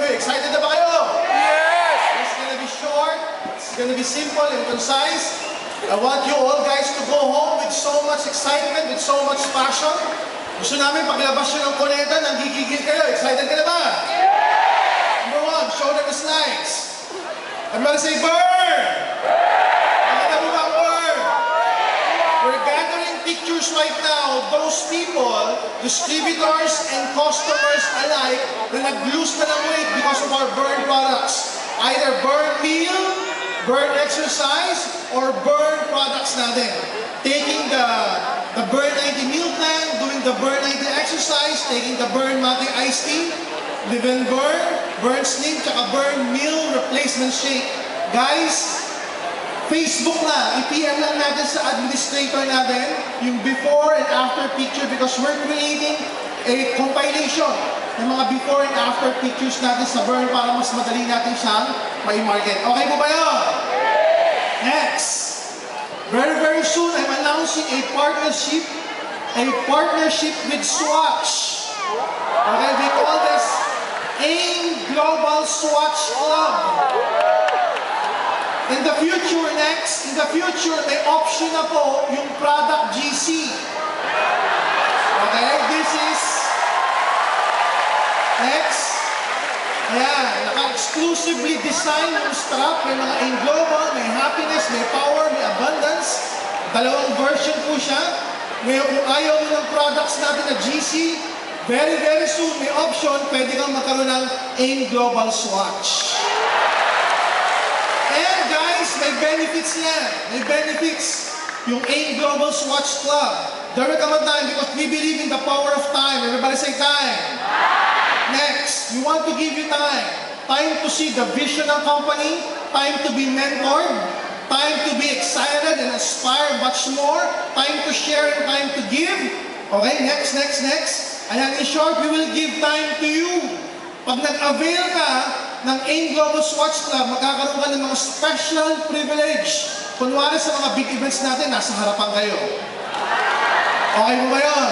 Excited na ba kayo? Yes! It's gonna be short, it's gonna be simple and concise. I want you all guys to go home with so much excitement, with so much passion. Gusto namin paglabas nyo ng kuneta, nanggigigil kayo. Excited ka na ba? Yes! Number one, show them the slides. Everybody say, burn! Nakita mo ba, burn? We're gathering pictures right now. Those people, distributors and customers alike, na nag-lose na ng weight because of our burn products. Either burn meal, burn exercise, or burn products natin. Taking the burn 90 meal plan, doing the burn 90 exercise, taking the burn mate iced tea, live and burn slim, tsaka burn meal replacement shake. Guys, Facebook na, i-PM lang natin sa administrator natin yung before and after picture because we're creating a compilation ng mga before and after pictures natin sa burn para mas madali natin siyang mai-market. Okay po ba yun? Next. Very, very soon, I'm announcing a partnership with Swatch. Okay, we call this AIM Global Swatch Club. In the future, may option na po yung product GC. Okay, this is next. Ayan, naka-exclusively design yung strap. May mga AIM Global, may happiness, may power, may abundance. Dalawang version po siya. Ngayon, kung ayaw mo ng products natin na GC, very, very soon, may option, pwede kang magkaroon ng AIM Global Swatch. And guys, may benefits yan. May benefits. Yung AIM Global Swatch Club. There will come a time because we believe in the power of time. Everybody say time. Next, we want to give you time. Time to see the vision ng company. Time to be mentored. Time to be excited and aspire much more. Time to share and time to give. Okay, next. Ayan, in short, we will give time to you. Pag nag-avail ka ng AIM Global Swatch Club, magkakaroon ka ng mga special privilege. Kunwari sa mga big events natin, nasa harapan kayo. Okay mo ba yun?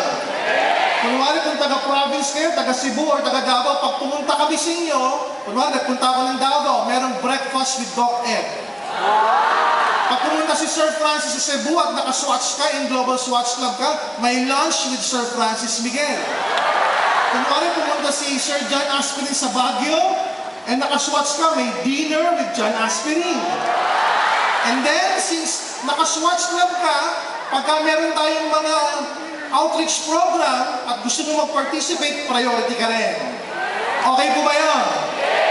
Kunwari kung taga-province kayo, taga-Cebu or taga-Davao, pag pumunta kami sa inyo, kunwari nagpunta ako ng Davao, merong breakfast with Doc Ed. Pag pumunta si Sir Francis sa Cebu at naka-swatch ka, in Global Swatch Club ka, may lunch with Sir Francis Miguel. Kunwari pumunta si Sir John Aspirin sa Baguio, and naka-swatch ka, may dinner with John Aspirin. And then, since naka-swatch club ka, pagka meron tayong mga outreach program at gusto mo mag-participate, priority ka rin. Okay po ba yun?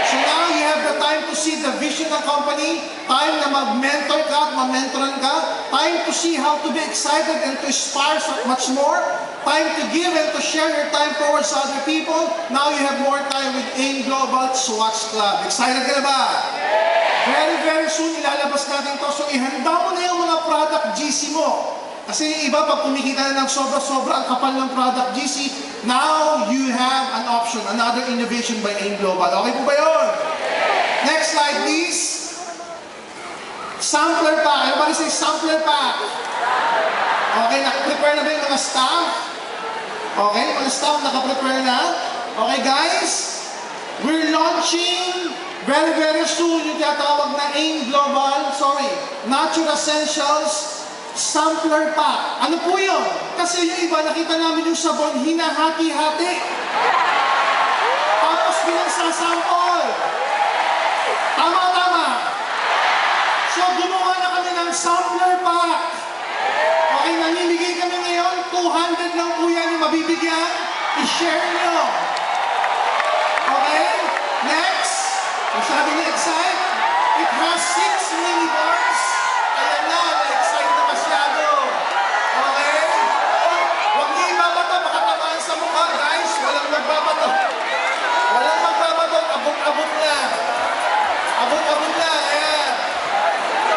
So now you have the time to see the vision ng company, time na mag-mentor ka at ma-mentoran ka, time to see how to be excited and to aspire so much more, time to give and to share your time towards other people. Now you have more time with AIM Global Swatch Club. Excited ka na ba? Very, very soon ilalabas natin to. So ihanda mo na yung mga product GC mo. Kasi yung iba, pag kumikita na ng sobra-sobra ang kapal ng product GC, now you have an option, another innovation by AIM Global. Okay po ba yun? Next slide, please. Sampler pack. Everybody say sampler pack. Okay, nakaprepare na ba yung mga staff? Okay, mga staff nakaprepare na. Okay, guys, we're launching very, very soon yung tinatawag na AIM Global, Natural Essentials Sampler Pack. Ano po yun? Kasi yung iba, nakita namin yung sabon, hinahati-hati. Tapos binagsasample. Tama. So, gumawa na kami ng Sampler Pack. Okay, nanginigay kami ngayon, 200 lang po yan yung mabibigyan. I-share nyo. Okay? Next. Sabi ni Excite, it has 6 mini bars. Ayan na, na-excite na masyado. Okay? Huwag niyo ibabato, baka tamaan sa mukha, guys. Walang magbabato. Abot-abot na. Abot-abot na, ayan.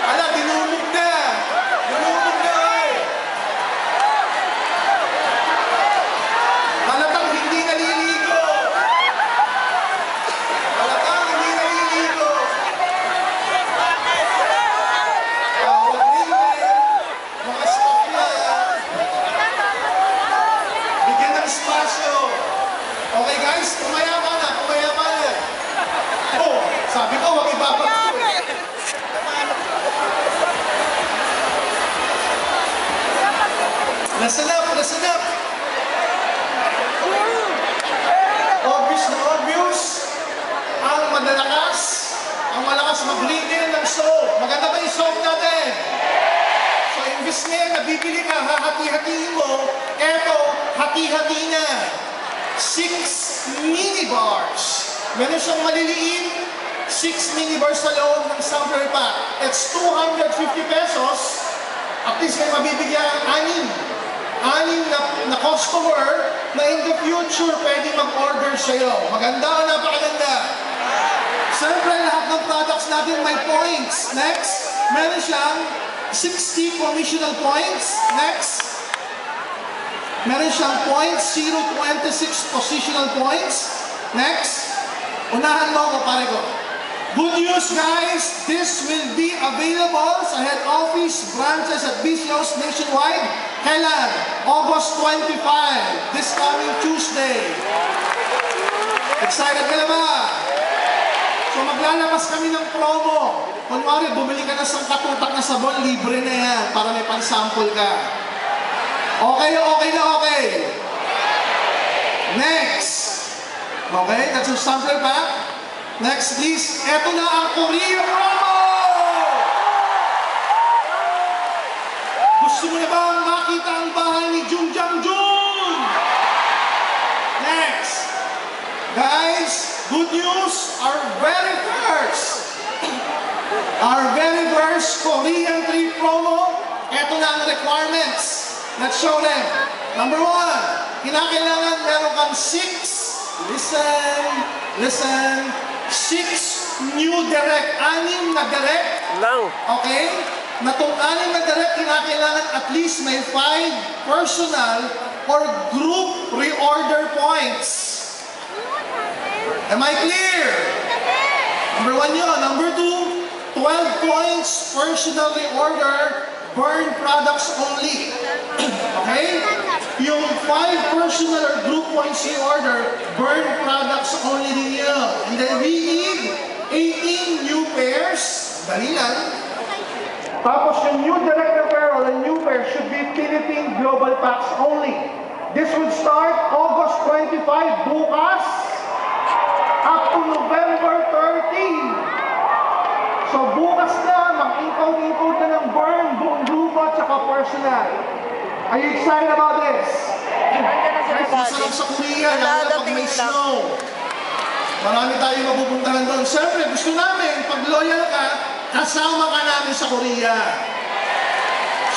Ala, dinumog na. Eh. Halatang hindi naliligo. Listen up, listen up. Obvious na obvious. Ang malakas mag-reveal ng soap. Maganda ba yung soap natin? So, imbis na yan, nabibili ka, hahati-hatiin mo, eto, hati-hati na. 6 minibars. Meron siyang maliliit, 6 minibars sa loob ng sampler pack. It's 250 pesos. At least may mabibigyan ang anim na customer na in the future pwede mag-order sa'yo. Maganda o napakaganda? Siyempre, lahat ng products natin may points. Next, meron siyang 60 commissional points. Next, meron siyang points, 0.26 positional points. Next, unahan mo ako, pare ko. Good news, guys! This will be available sa head office branches at BCOs nationwide. Kailan? August 25, this coming Tuesday. Excited ka na ba? So maglalabas kami ng promo. Kunwari, bumili ka na sa katutak na sabon, libre na yan para may pang-sample ka. Okay na okay. Next. Okay, that's your sample pack. Next, please. Eto na ang Korea promo! Gusto mo na bang makita ang bahay ni Jung Jang Jun? Next. Guys, good news. Our very first Korean 3 promo. Eto na ang requirements. Let's show them. Number 1, kinakailangan meron kang 6. Listen. 6 new direct. 6 na direct. Okay? Na itong 6 na direct, kinakailangan at least may 5 personal or group reorder points. Am I clear? Number 1 yun. Number 2, 12 points personal reorder, burn products only. Okay? Yung 5 personal or group points reorder, burn products only din yun. And then we need 18 new pairs. Dali lang. Tapos yung new direct apparel and new pair should be Philippine Global Packs only. This would start August 25, bukas, up to November 13. So bukas na, mag-incode na ng burn, buong grupo at saka personal. Are you excited about this? Guys, masarap sa Korea, lalo pag may snow. Marami tayong mapupuntahan doon. Siyempre, gusto namin, pag loyal ka, kasama ka namin sa Korea.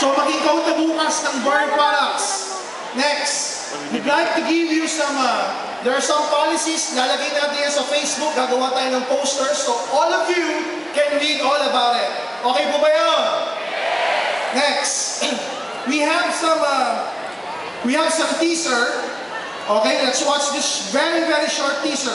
So mag-incode na bukas ng burn products. Next, we'd like to give you some, there are some policies, lalagay natin yan sa Facebook, gagawa tayo ng posters, so all of you can read all about it. Okay po ba yun? Next, we have some teaser. Okay, let's watch this very short teaser.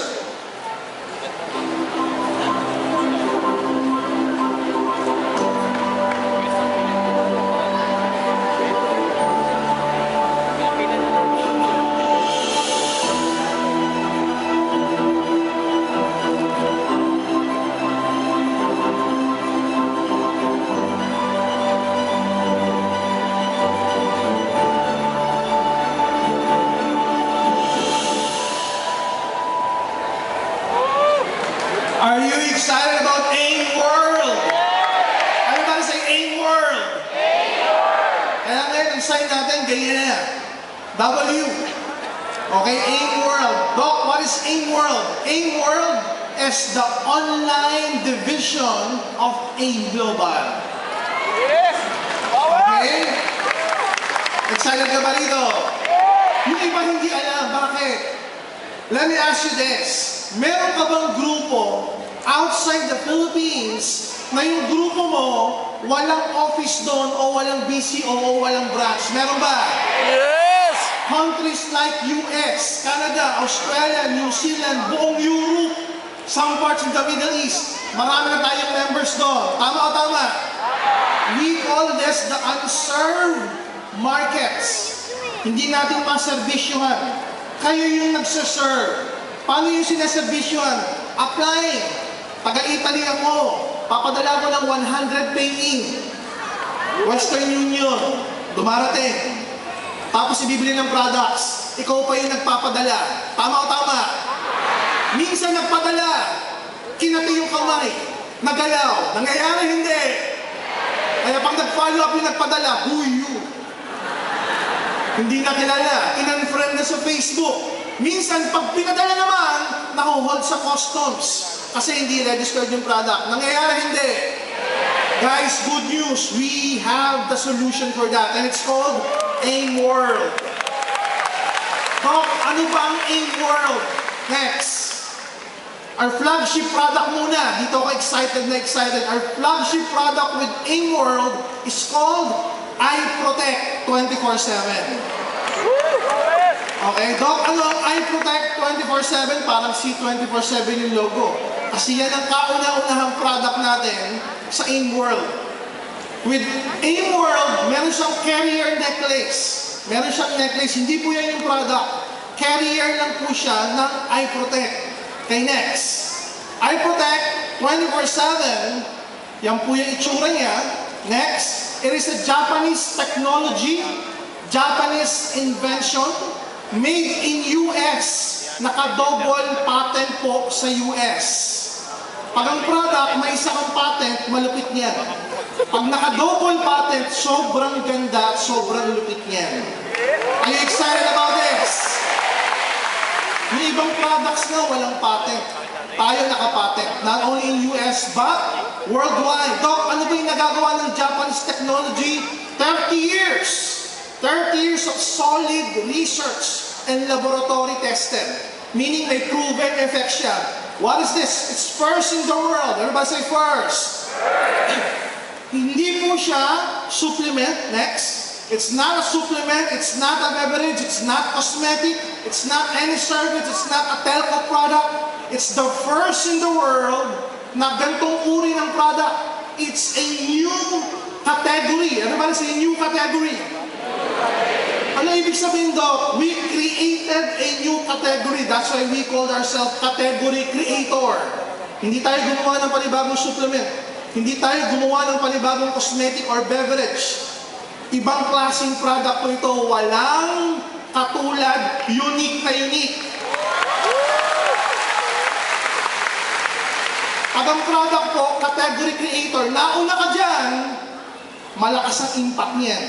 Are you excited about AIM World? Everybody say AIM World. Kaya ngayon, ang sign natin, ganyan na. W. Okay, AIM World. Doc, what is AIM World? AIM World is the online division of AIM Global. Okay? Excited ka ba rito? Yung iba hindi alam, bakit? Let me ask you this. Meron ka bang grupo outside the Philippines na yung grupo mo walang office doon o walang BCO o walang branch? Meron ba? Yes! Countries like US, Canada, Australia, New Zealand, buong Europe, some parts of the Middle East, marami na tayong members doon. Tama o tama? We call this the unserved markets. Hindi natin maservisyohan. Kayo yung nagsaserve. Paano yung sinaservisyohan? Applying. Taga-Italy ako. Papadala ko ng 100 paying. Western Union. Dumarating. Tapos ibibili ng products. Ikaw pa yung nagpapadala. Tama o tama? Minsan nagpadala, kinati yung kamay, nagalaw. Nangyayari hindi. Kaya pag nag-follow up yung nagpadala, who you? Hindi na kilala, in-unfriend na sa Facebook. Minsan, pag pinadala naman, nakuhold sa customs. Kasi hindi registered yung product. Nangyayari hindi. Guys, good news. We have the solution for that. And it's called AIM World. Doc, ano ba ang AIM World? Next. Our flagship product muna. Dito ako excited na excited. Our flagship product with AIM World is called iProtect 24/7. Okay, Doc, ano ang iProtect 24/7? Parang C24/7 yung logo. Kasi yan ang kauna-unahang product natin sa AIM World. With AIM World, meron siyang carrier necklace. Meron siyang necklace. Hindi po yan yung product. Carrier lang po siya ng iProtect. Okay, next. iProtect 24/7. Yan po yung itsura niya. Next. It is a Japanese technology, Japanese invention, made in US. Naka-double patent po sa US. Pag ang product, may isa kang patent, malupit niyan. Pag naka-double patent, sobrang ganda, sobrang lupit niyan. Are you excited about this? May ibang products na walang patent. Tayo naka-patent. Not only in US, but worldwide. Doc, ano ba yung nagagawa ng Japanese technology? 30 years. 30 years of solid research and laboratory tested. Meaning may proven effect siya. What is this? It's first in the world. Everybody say first. Hindi po siya supplement. Next. It's not a supplement. It's not a beverage. It's not cosmetic. It's not any service. It's not a telco product. It's the first in the world na gantong uri ng product. It's a new category. Everybody say new category. Ano ibig sabihin, Doc? We created a new category. That's why we called ourselves category creator. Hindi tayo gumawa ng panibagong supplement. Hindi tayo gumawa ng panibagong cosmetic or beverage. Ibang klaseng product po ito. Walang katulad, unique na unique. Pag ang product po, category creator, nauna ka dyan, malakas ang impact niyan.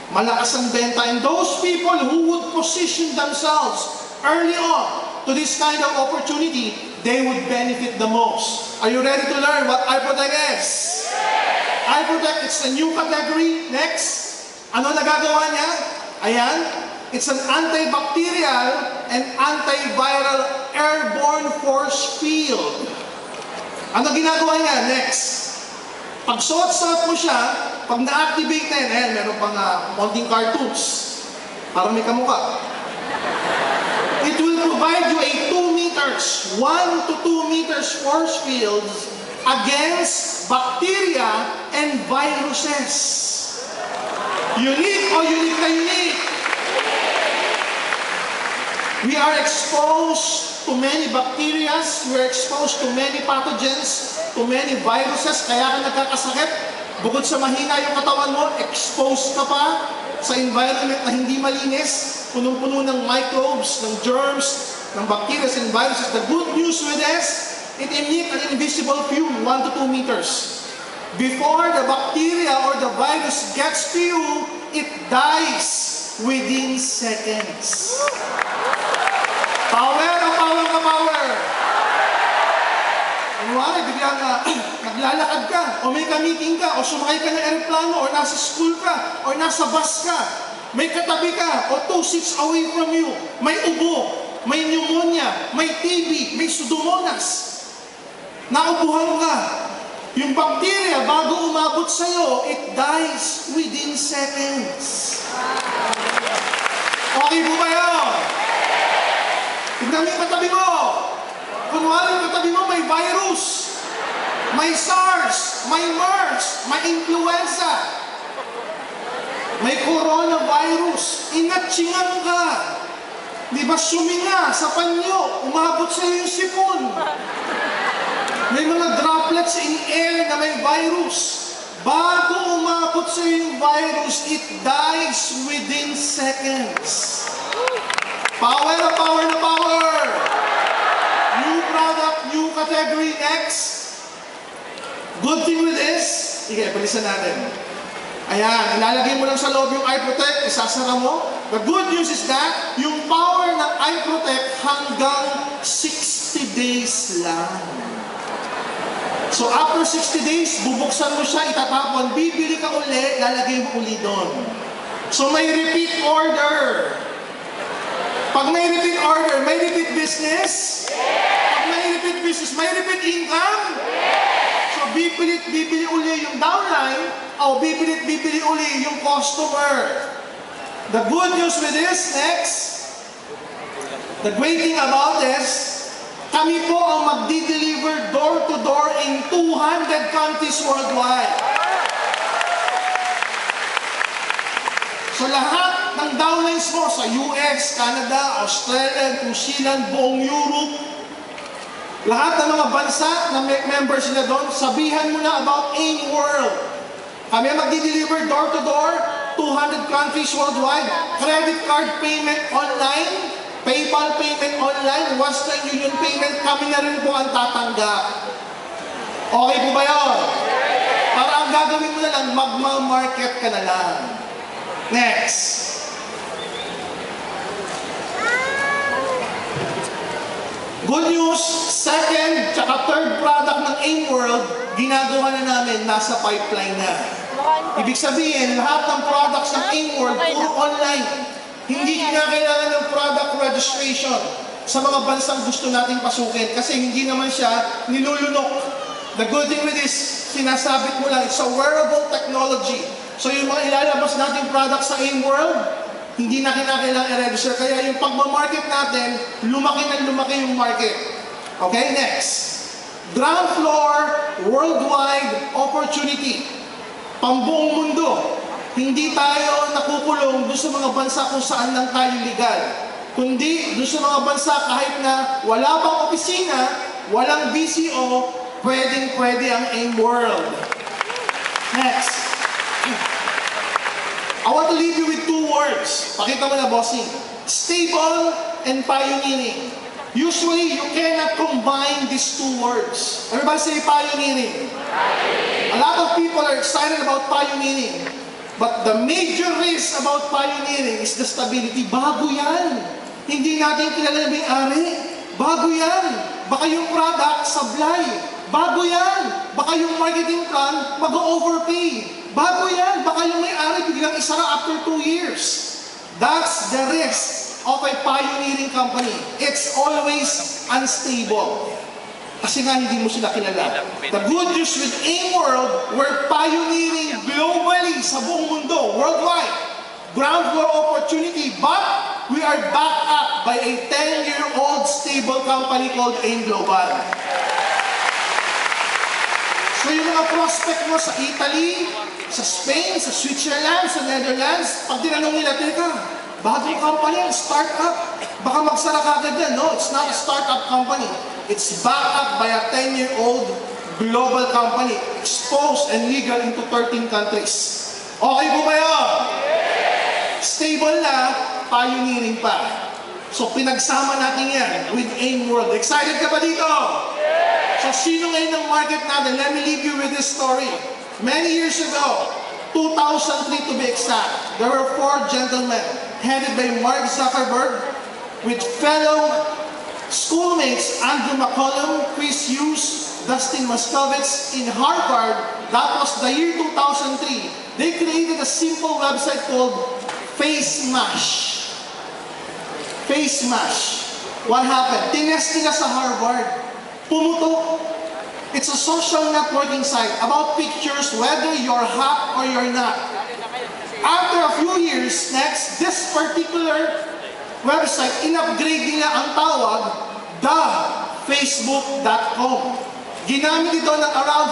Malakas ang benta. And those people who would position themselves early on to this kind of opportunity, they would benefit the most. Are you ready to learn what iProtect is? iProtect, it's a new category. Next. Ano nagagawa niya? Ayan. It's an antibacterial and antiviral airborne force field. Ano ginagawa niya? Next. Pag suot-suot mo siya, pag na-activate na yan, ayan, meron pang konting cartoons. Parang may kamukha. It will provide you a 2 meters, 1 to 2 meters force field against bacteria and viruses. Unique o unique na unique? We are exposed to many bacteria, we are exposed to many pathogens, to many viruses, kaya ka nagkakasakit. Bukod sa mahina yung katawan mo, exposed ka pa sa environment na hindi malinis, punong-puno ng microbes, ng germs, ng bacteria and viruses. The good news with this, it emits an invisible fume, 1 to 2 meters. Before the bacteria or the virus gets to you, it dies within seconds. Power o power ka power? Kunwari, biglang naglalakad ka, o may ka-meeting ka, o sumakay ka ng aeroplano, o nasa school ka, o nasa bus ka, may katabi ka, o 2 seats away from you, may ubo, may pneumonia, may TB, may Pseudomonas. Naubuhan ka. Yung bacteria, bago umabot sa'yo, it dies within seconds. Okay po ba yun? Tignan mo yung katabi mo. Kunwari yung katabi mo may virus, may SARS, may MERS, may influenza, may coronavirus, inatsingan ka. Di ba suminga sa panyo, umabot sa'yo yung sipon. May mga droplets in air na may virus. Bago umabot sa yung virus, it dies within seconds. Power na power na power! New product, new category, next. Good thing with this, sige, balisan natin. Ayan, ilalagay mo lang sa loob yung Eye Protect, isasara mo. The good news is that, yung power ng Eye Protect hanggang 60 days lang. So after 60 days, bubuksan mo siya, itatapon, bibili ka uli, lalagay mo uli doon. So may repeat order. Pag may repeat order, may repeat business? Pag may repeat business, may repeat income? So bibili uli yung downline, o bibili uli yung customer. The good news with this, next, the great thing about this, kami po ang magdi-deliver door-to-door in 200 countries worldwide. So lahat ng downlines mo sa US, Canada, Australia, New Zealand, buong Europe, lahat ng mga bansa na members nila doon, sabihan mo na about AIM World. Kami ang magdi-deliver door-to-door, 200 countries worldwide, credit card payment online, PayPal payment online, Western Union payment, kami na rin po ang tatanggap. Okay po ba yun? Para ang gagawin mo na lang, magma-market ka na lang. Next. Good news, second, tsaka third product ng AIM World, ginagawa na namin, nasa pipeline na. Ibig sabihin, lahat ng products ng AIM World, puro online. Hindi kinakailangan ng product registration sa mga bansang gusto nating pasukin kasi hindi naman siya nilulunok. The good thing with this, sinasabit mo lang, it's a wearable technology. So yung mga ilalabas nating products sa AIM World, hindi na kinakailangan i-register. Kaya yung pagmamarket natin, lumaki na lumaki yung market. Okay, next. Ground floor, worldwide opportunity. Pambuong mundo. Hindi tayo nakukulong doon sa mga bansa kung saan lang tayo legal. Kundi doon sa mga bansa kahit na wala pang opisina, walang BCO, pwedeng-pwede ang AIM World. Next. I want to leave you with two words. Pakita mo na, bossing. Stable and pioneering. Usually, you cannot combine these two words. Everybody say pioneering. A lot of people are excited about pioneering. But the major risk about pioneering is the stability. Bago yan. Hindi natin kilala na may-ari. Bago yan. Baka yung product, sablay. Bago yan. Baka yung marketing plan, mag-overpay. Bago yan. Baka yung may-ari, biglang isara after 2 years. That's the risk of a pioneering company. It's always unstable. Kasi nga hindi mo sila kilala. The good news with AIM World, we're pioneering globally sa buong mundo, worldwide. Ground floor opportunity, but we are backed up by a 10-year-old stable company called AIM Global. So yung mga prospect mo sa Italy, sa Spain, sa Switzerland, sa Netherlands, pag tinanong nila, teka, bagong company, startup, baka magsara ka agad yan. No, it's not a startup company. It's backed up by a 10-year-old global company, exposed and legal into 13 countries. Okay po ba yun? Stable na, pioneering pa. So pinagsama natin yan with AIM World. Excited ka ba dito? So sino ngayon ng market natin? Let me leave you with this story. Many years ago, 2003 to be exact, there were 4 gentlemen headed by Mark Zuckerberg with fellow schoolmates Andrew McCollum, Chris Hughes, Dustin Moskovitz in Harvard. That was the year 2003. They created a simple website called FaceMash. FaceMash. What happened? Tinest nila sa Harvard. Pumutok. It's a social networking site about pictures whether you're hot or you're not. After a few years, next, this particular website, in-upgrade nila ang tawag, thefacebook.com. Ginamit ito ng around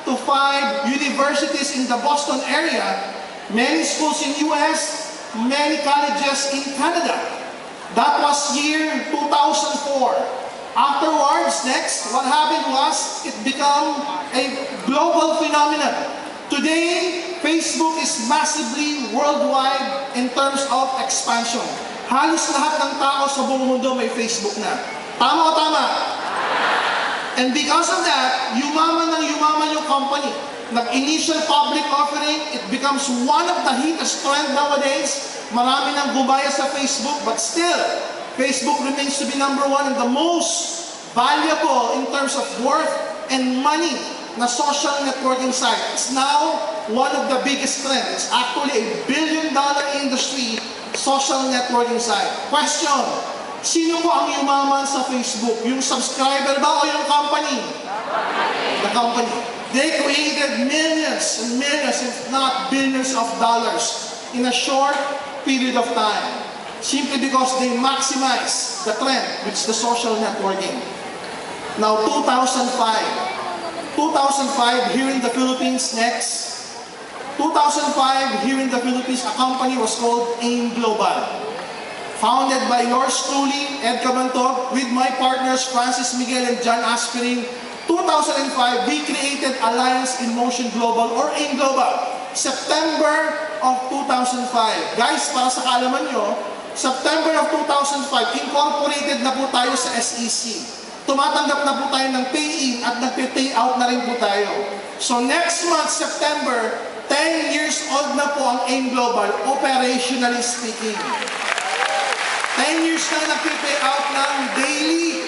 4 to 5 universities in the Boston area, many schools in US, many colleges in Canada. That was year 2004. Afterwards, next, what happened was it became a global phenomenon. Today, Facebook is massively worldwide in terms of expansion. Halos lahat ng tao sa buong mundo may Facebook na. Tama o tama? And because of that, yumaman yung company. Nag-initial public offering, it becomes one of the highest trend nowadays. Marami nang gumaya sa Facebook, but still, Facebook remains to be number one and the most valuable in terms of worth and money na social networking site. It's now one of the biggest trends. It's actually a billion-dollar industry social networking site. Question, sino po ang yumaman sa Facebook? Yung subscriber ba o yung company? The company. They created millions and millions, if not billions of dollars in a short period of time. Simply because they maximize the trend, which is the social networking. Now, 2005 here in the Philippines, next. 2005 here in the Philippines, a company was called AIM Global. Founded by yours truly, Ed Cabantog, with my partners Francis Miguel and John Aspirin. 2005, we created Alliance in Motion Global or AIM Global. September of 2005. Guys, para sa kaalaman nyo, September of 2005, incorporated na po tayo sa SEC. Tumatanggap na po tayo ng pay-in at nagpe-pay out na rin po tayo. So next month, September, 10 years old na po ang AIM Global, operationally speaking. 10 years na nagpe-pay out ng daily.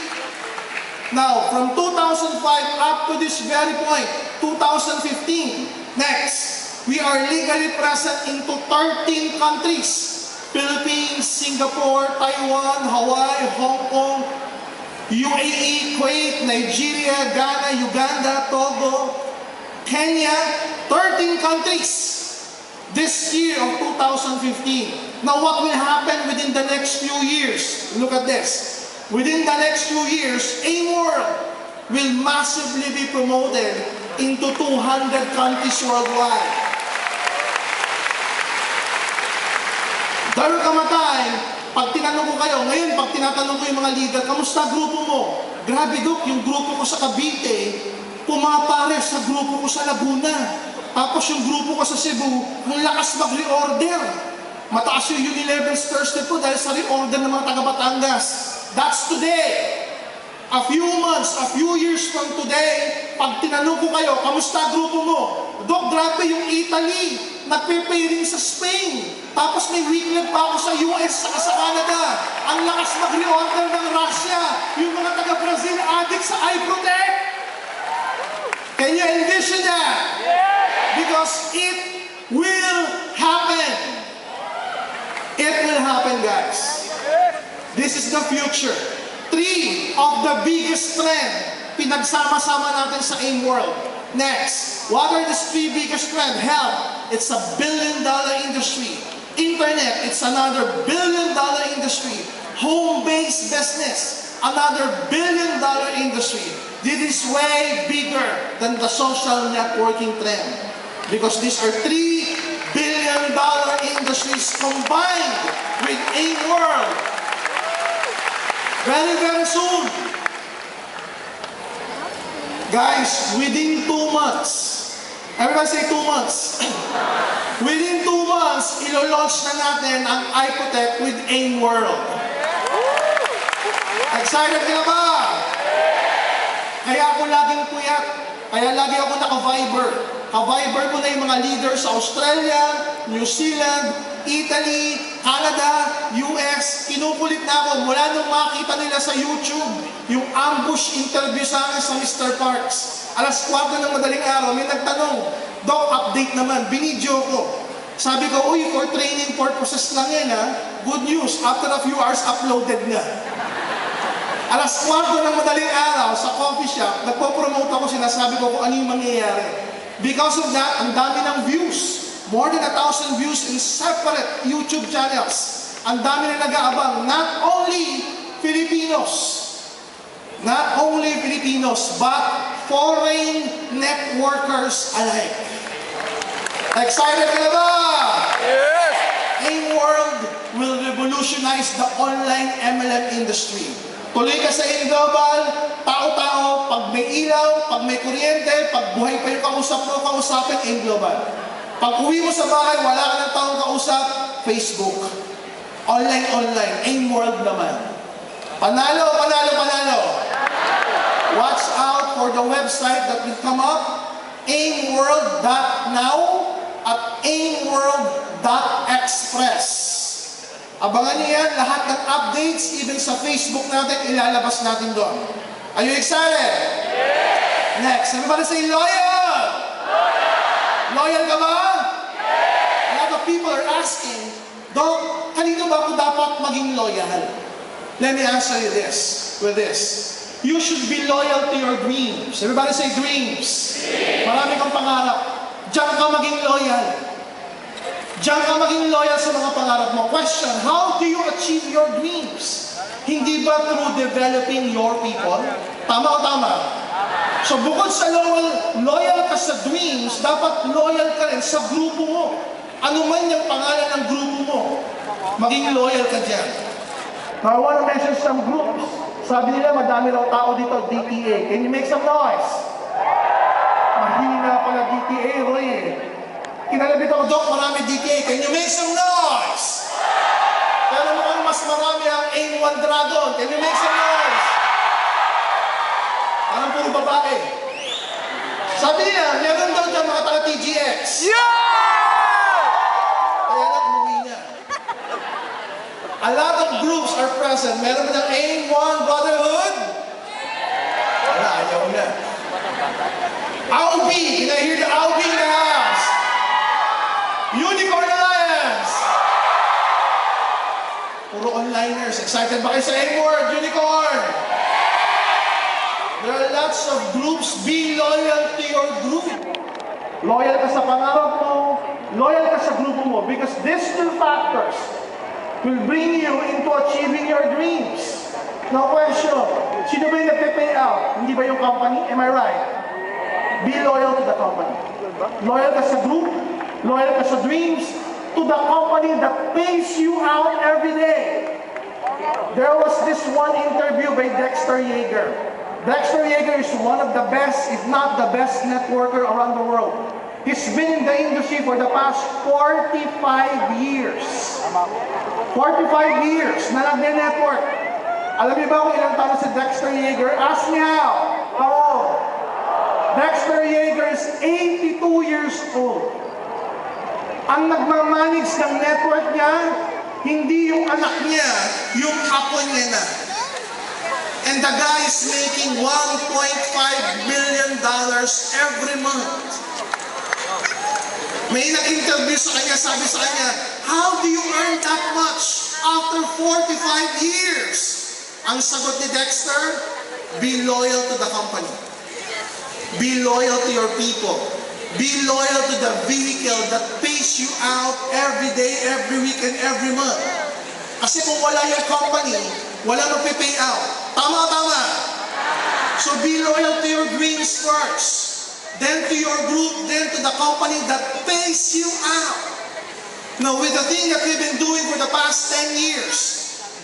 Now, from 2005 up to this very point, 2015, next, we are legally present into 13 countries. Philippines, Singapore, Taiwan, Hawaii, Hong Kong, UAE, Kuwait, Nigeria, Ghana, Uganda, Togo, Kenya, 13 countries this year of 2015. Now what will happen within the next few years? Look at this. Within the next few years, AIM World will massively be promoted into 200 countries worldwide. There will come a time, pag tinanong ko kayo, ngayon pag tinatanong ko yung mga leader, kamusta grupo mo? Grabe Dok, yung grupo ko sa Cavite, pumapare sa grupo ko sa Laguna. Tapos yung grupo ko sa Cebu, ang lakas mag-reorder. Mataas yung Unilever's Thursday po dahil sa reorder ng mga taga-Batangas. That's today. A few months, a few years from today, pag tinanong ko kayo, kamusta grupo mo? Dok, grabe yung Italy, nagpe-pay rin sa Spain. Tapos may weekend pa ako sa US, saka sa Canada. Ang lakas mag-reorder ng Russia. Yung mga taga-Brazil addict sa iProtect. Can you envision that? Because it will happen. It will happen, guys. This is the future. 3 of the biggest trend, pinagsama-sama natin sa AIM World. Next, what are the 3 biggest trend? Health, it's a billion-dollar industry. Internet, it's another billion-dollar industry. Home-based business, another billion-dollar industry. This is way bigger than the social networking trend. Because these are 3 billion-dollar industries combined with AIM World. Very, very soon. Guys, within 2 months, everybody say 2 months. Within 2 months, ilo-launch na natin ang iProtect with AIM World. Excited ka na ba? Kaya ako laging puyat. Kaya lagi ako naka-Viber. Ka-Viber ko na yung mga leaders sa Australia, New Zealand, Italy, Canada, US. Kinukulit na ako mula nung makita nila sa YouTube yung ambush interview sa akin sa Mr. Parks. Alas 4 ng madaling araw, may nagtanong, Doc, update naman, binidyo ko. Sabi ko, uy, for training purposes lang yan ha. Good news, after a few hours, uploaded na. Alas 4 ng madaling araw sa coffee shop, nagpo-promote ako, sinasabi ko kung ano yung mangyayari. Because of that, ang dami ng views. More than 1,000 views in separate YouTube channels. Ang dami na nag-aabang. Not only Filipinos, but foreign networkers alike. Excited ka na ba? Yes! AIM World will revolutionize the online MLM industry. Tuloy ka sa AIM Global, tao-tao, pag may ilaw, pag may kuryente, pag buhay pa yung kausap mo, kausapin AIM Global. Pag uwi mo sa bahay, wala ka ng taong kausap, Facebook. Online, AIM World naman. Panalo, panalo, panalo. Watch out for the website that will come up, aimworld.now at aimworld.express. Abangan niyo yan, lahat ng updates, even sa Facebook natin, ilalabas natin doon. Are you excited? Yes! Next, everybody say loyal! Loyal ka ba? Yes! A lot of people are asking, Doc, kanino ba ako dapat maging loyal? Let me answer you with this. You should be loyal to your dreams. Everybody say dreams. Marami kang pangarap. Diyan ka maging loyal. Diyan ka maging loyal sa mga pangarap mo. Question, how do you achieve your dreams? Hindi ba through developing your people? Tama o tama? So bukod sa loyal ka sa dreams, dapat loyal ka rin sa grupo mo. Ano man yung pangalan ng grupo mo, maging loyal ka dyan. Now I want to mention some groups. Sabi nila, madami raw tao dito, DTA. Can you make some noise? Mahina pala DTA, Roy. Kinalabit ako, Doc, marami DTA. Can you make some noise? Pero mukhang mas marami ang AIM-1 Dragon. Can you make some noise? Parang puro babae. Sabi nila, meron daw dyan mga taga-TGX. Kaya na, umuwi niya. A lot of groups are present. Meron ba ng AIM-1 Brotherhood? Wala, ayaw na. AUB! Can I hear the AUB in the house? Unicorn Alliance! Puro onliners. Excited ba kayo sa AIM-World? Unicorn! There are lots of groups. Be loyal to your group. Loyal ka sa pangarap mo. Loyal ka sa grupo mo. Because these two factors will bring you into achieving your dreams. Now question, sino ba yung nagpe-pay out? Hindi ba yung company? Am I right? Be loyal to the company. Loyal ka sa group, loyal ka sa dreams, to the company that pays you out every day. There was this one interview by Dexter Yeager. Dexter Yeager is one of the best, if not the best networker around the world. He's been in the industry for the past 45 years. 45 years na nagne-network. Alam niyo ba kung ilang taon si Dexter Yeager? Ask me how. How old? Dexter Yeager is 82 years old. Ang nagmamanage ng network niya, hindi yung anak niya, yung apo niya na. And the guy is making $1.5 million every month. May nag-interview sa kanya, sabi sa kanya, how do you earn that much after 45 years? Ang sagot ni Dexter, be loyal to the company. Be loyal to your people. Be loyal to the vehicle that pays you out every day, every week, and every month. Kasi kung wala yung company, wala magpipay out. Tama. So be loyal to your dreams first. Then to your group, then to the company that pays you out. Now with the thing that we've been doing for the past 10 years,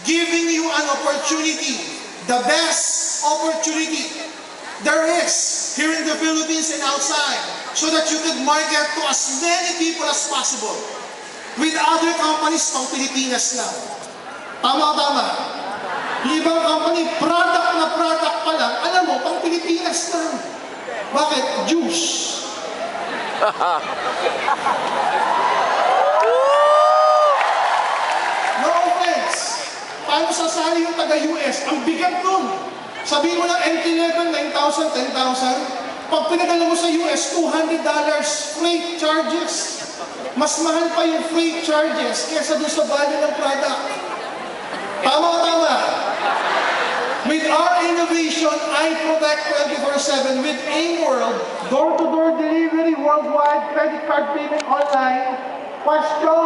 giving you an opportunity, the best opportunity there is here in the Philippines and outside, so that you could market to as many people as possible. With other companies, pang Pilipinas lang. Tama. Ibang company, product na product pa lang, alam mo, pang Pilipinas lang. Bakit? Juice. No offense. Paano sasali yung taga-US? Ang bigat nun. Sabihin mo ng entry level, 9,000, 10,000. Pag pinadala mo sa US, $200 freight charges. Mas mahal pa yung freight charges kesa doon sa value ng product. Tama. With our innovation, I Protect 24/7 with AIM World, door-to-door delivery worldwide, credit card payment online. Question.